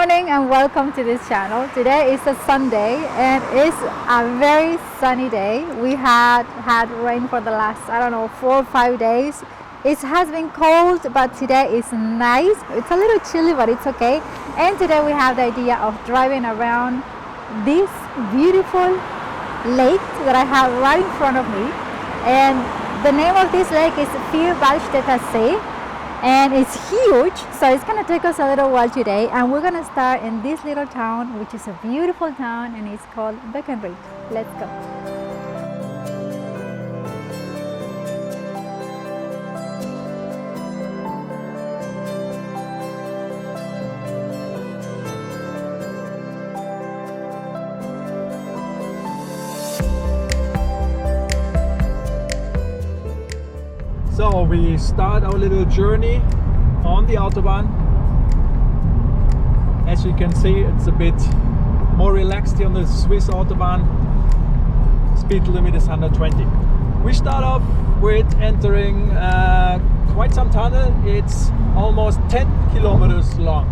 morning and welcome to this channel. Today is a Sunday and it's a very sunny day. We had rain for the last, I don't know, 4 or 5 days. It has been cold, but today is nice. It's a little chilly, but it's okay. And today we have the idea of driving around this beautiful lake that I have right in front of me. And the name of this lake is Vierwaldstättersee. And it's huge, so it's going to take us a little while today, and we're going to start in this little town, which is a beautiful town, and it's called Beckenried. Let's go. So we start our little journey on the Autobahn. As you can see, it's a bit more relaxed here on the Swiss Autobahn. Speed limit is 120. We start off with entering quite some tunnel. It's almost 10 kilometers long.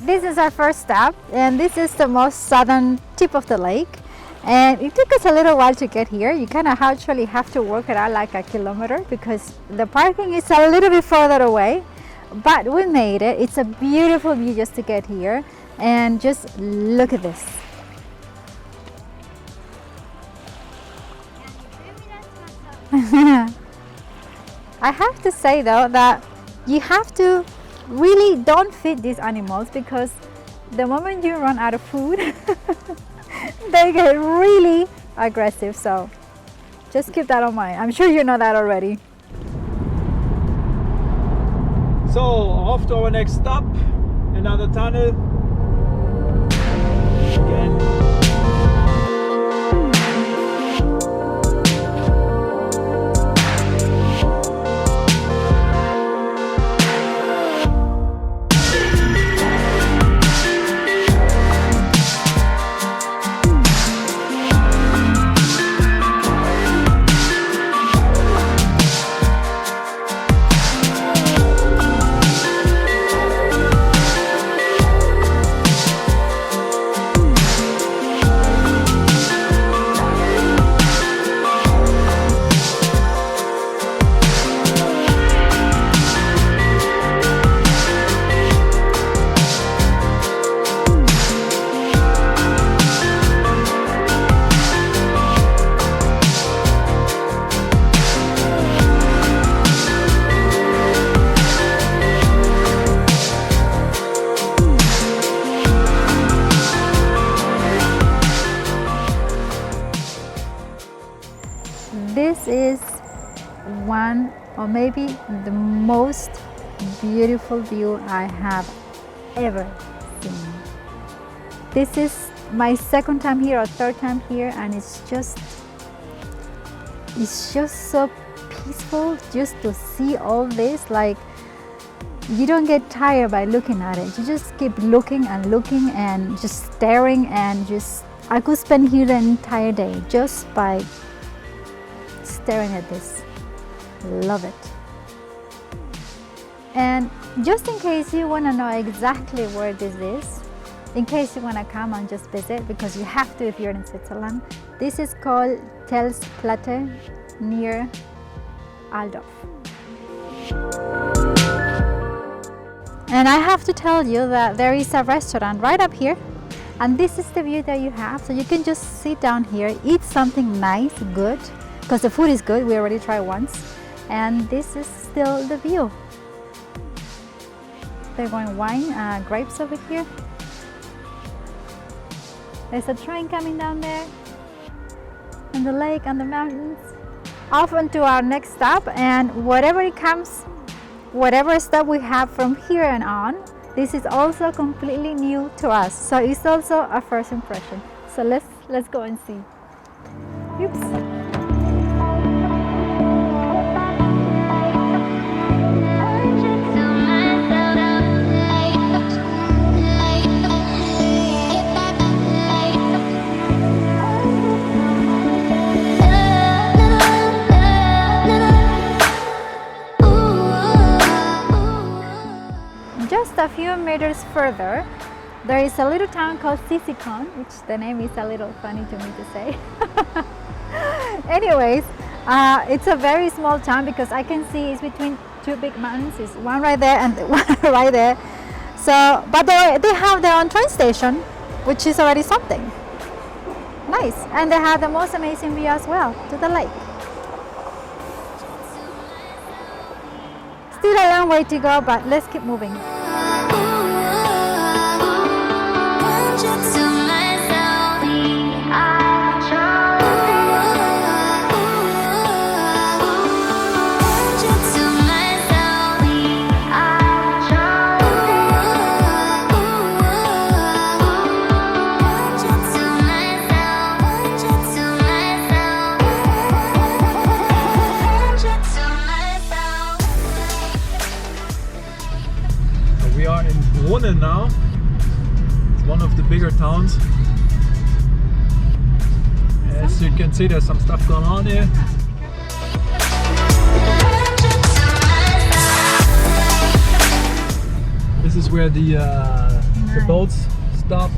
This is our first stop, and this is the most southern tip of the lake, and it took us a little while to get here. You kind of actually have to work it out like a kilometer because the parking is a little bit further away, but we made it. It's a beautiful view just to get here, and just look at this. I have to say though that you have to really don't feed these animals, because the moment you run out of food they get really aggressive, so just keep that in mind. I'm sure you know that already. So off to our next stop, another tunnel. Again. This is one or maybe the most beautiful view I have ever seen. This is my second time here or third time here, and it's just so peaceful just to see all this. Like, you don't get tired by looking at it. You just keep looking and looking and just staring, and just I could spend here the entire day just by staring at this. Love it. And just in case you want to know exactly where this is, in case you want to come and just visit, because you have to if you're in Switzerland, this is called Platte near Aldorf. And I have to tell you that there is a restaurant right up here, and this is the view that you have, so you can just sit down here, eat something nice, good, because the food is good. We already tried once, and this is still the view. They're going wine, grapes over here. There's a train coming down there, and the lake and the mountains. Off onto our next stop, and whatever it comes, whatever stop we have from here and on, this is also completely new to us. So it's also a first impression. So let's go and see. Oops. Just a few meters further, there is a little town called Sisikon, which the name is a little funny to me to say. Anyways, it's a very small town because I can see it's between two big mountains. It's one right there and one right there. So, but they have their own train station, which is already something. Nice. And they have the most amazing view as well to the lake. Still a long way to go, but let's keep moving. We are in Lucerne now. It's one of the bigger towns. As you can see, there's some stuff going on here. This is where the boats stop.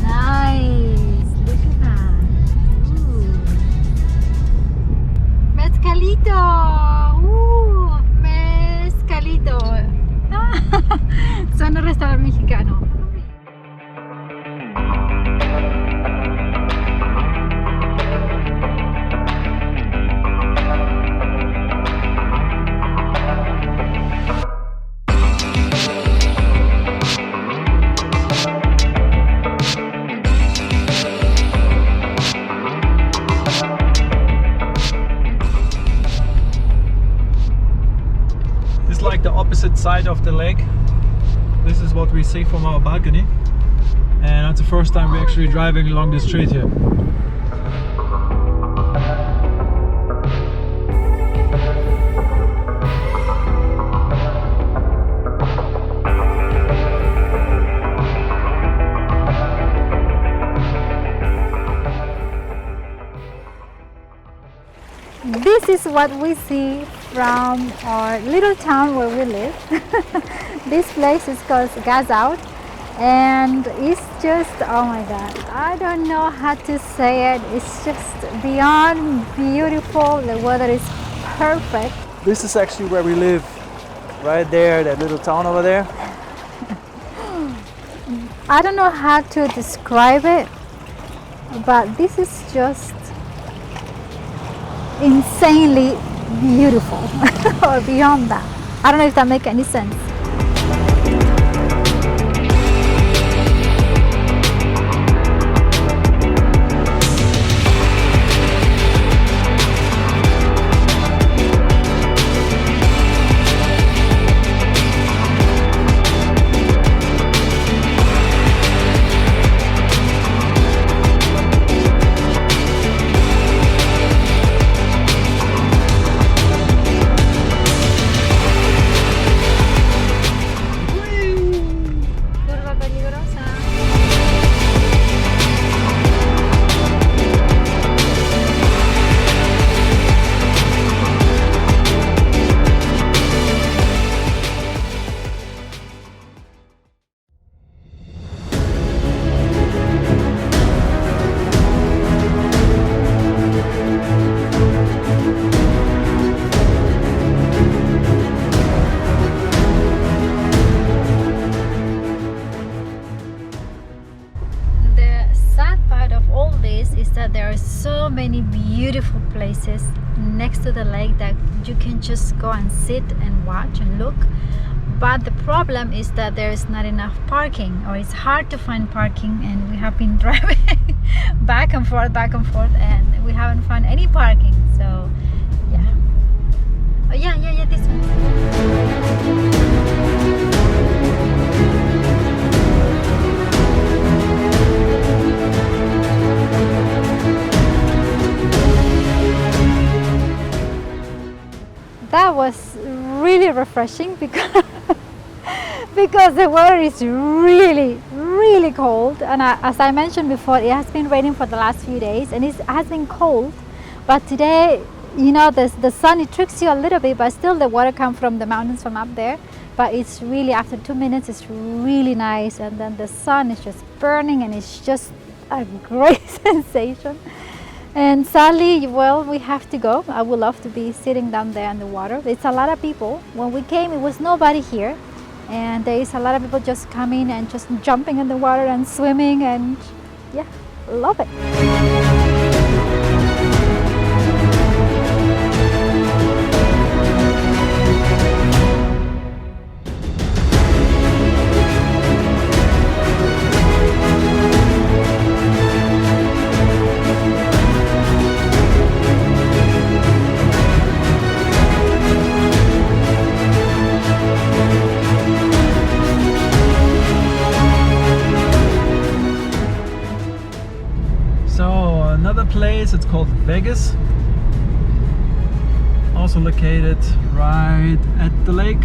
Nice, look at that. Ooh. Mezcalito, mezcalito. Suena restaurante mexicano. Like the opposite side of the lake. This is what we see from our balcony, and that's the first time we're actually driving along the street here. This is what we see from our little town where we live. This place is called Gazout, and it's just, oh my god, I don't know how to say it. It's just beyond beautiful. The weather is perfect. This is actually where we live, right there, that little town over there. I don't know how to describe it, but this is just insanely beautiful. Or beyond that. I don't know if that makes any sense. beautiful places next to the lake that you can just go and sit and watch and look. But the problem is that there is not enough parking, or it's hard to find parking, and we have been driving back and forth, and we haven't found any parking. So yeah. Oh yeah, this one. That was really refreshing because because the water is really cold, and as I mentioned before, it has been raining for the last few days and it has been cold, but today, you know, the sun, it tricks you a little bit, but still the water comes from the mountains from up there, but it's really, after 2 minutes, it's really nice, and then the sun is just burning and it's just a great sensation. And sadly, well, we have to go. I would love to be sitting down there in the water. It's a lot of people. When we came, it was nobody here, and there is a lot of people just coming and just jumping in the water and swimming, and yeah, love it. Another place, it's called Vegas, also located right at the lake.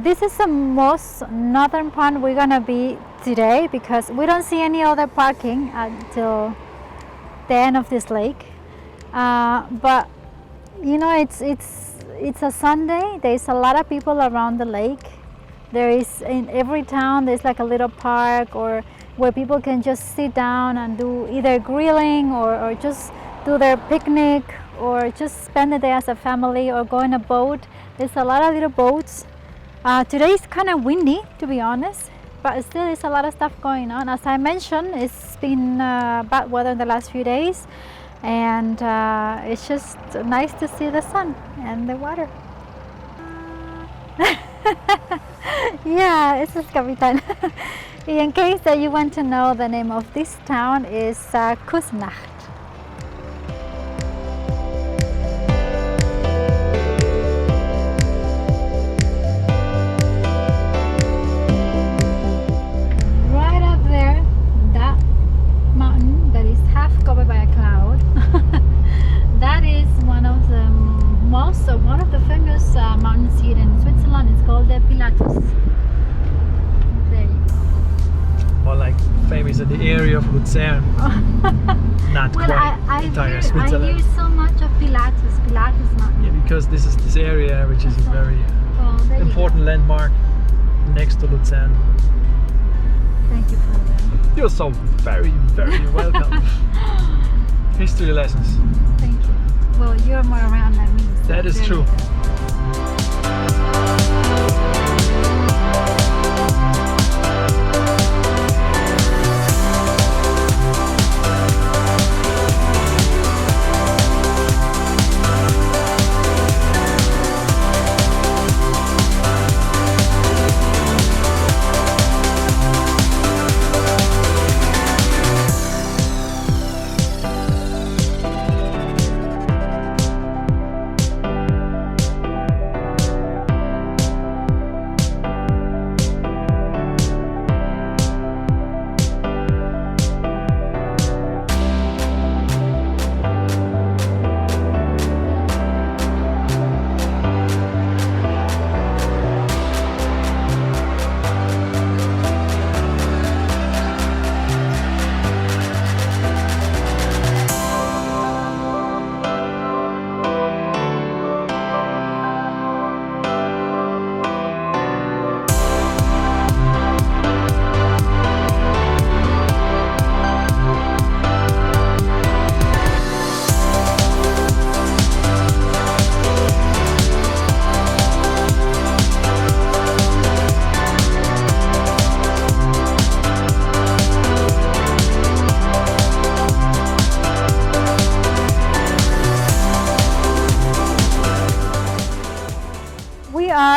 This is the most northern part we're gonna be today, because we don't see any other parking until the end of this lake. But you know, it's a Sunday. There's a lot of people around the lake. There is, in every town, there's like a little park or where people can just sit down and do either grilling or just do their picnic, or just spend the day as a family, or go in a boat. There's a lot of little boats. Today is kind of windy, to be honest, but still is a lot of stuff going on. As I mentioned, it's been bad weather in the last few days, and it's just nice to see the sun and the water. Yeah, it's just Capitan. In case that you want to know, the name of this town is Kusnacht. One of the famous mountains here in Switzerland. It's called the Pilatus. There you go. Or like famous in the area of Lucerne. Not well, quite entire Switzerland. I hear so much of Pilatus Mountain. Yeah, because this is this area which is a very important landmark next to Lucerne. Thank you for that. You're so very welcome. History lessons. Thank you. Well, you're more around than me. So that is true.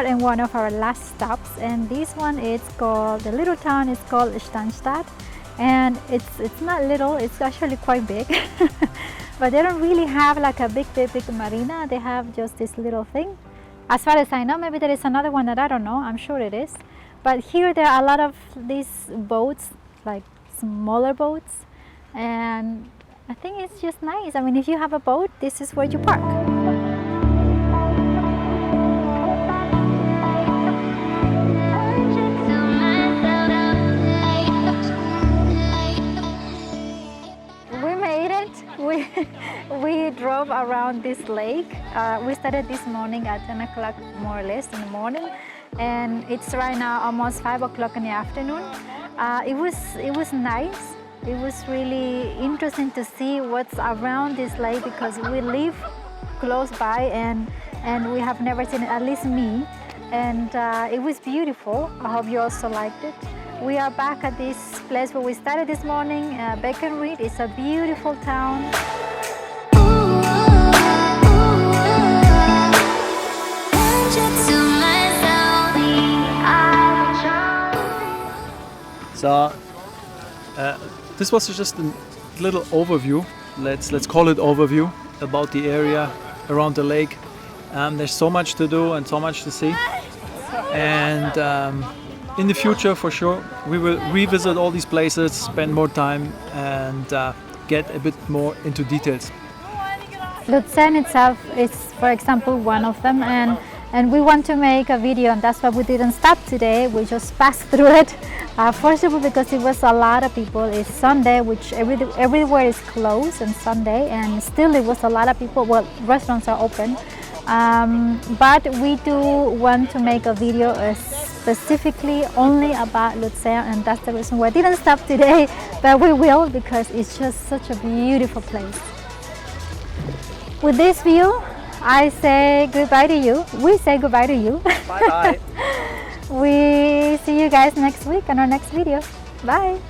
start and one of our last stops, and this one is called, the little town is called Stanstadt, and it's not little, it's actually quite big. But they don't really have like a big marina, they have just this little thing. As far as I know, maybe there is another one that I don't know, I'm sure it is. But here there are a lot of these boats, like smaller boats, and I think it's just nice. I mean, if you have a boat, this is where you park. We made it. We drove around this lake. We started this morning at 10 o'clock more or less in the morning, and it's right now almost 5 o'clock in the afternoon. It was nice. It was really interesting to see what's around this lake because we live close by and we have never seen it, at least me. And it was beautiful. I hope you also liked it. We are back at this place where we started this morning, Beckenried. It's a beautiful town. So this was just a little overview. Let's call it overview about the area around the lake. There's so much to do and so much to see. And in the future, for sure, we will revisit all these places, spend more time, and get a bit more into details. Lucerne itself is, for example, one of them, and we want to make a video, and that's why we didn't stop today. We just passed through it. First of all, because it was a lot of people. It's Sunday, which everywhere is closed on Sunday, and still it was a lot of people. Well, restaurants are open, but we do want to make a video specifically only about Lucerne, and that's the reason why I didn't stop today, but we will, because it's just such a beautiful place. With this view, I say goodbye to you. We say goodbye to you. Bye bye. We see you guys next week on our next video. Bye.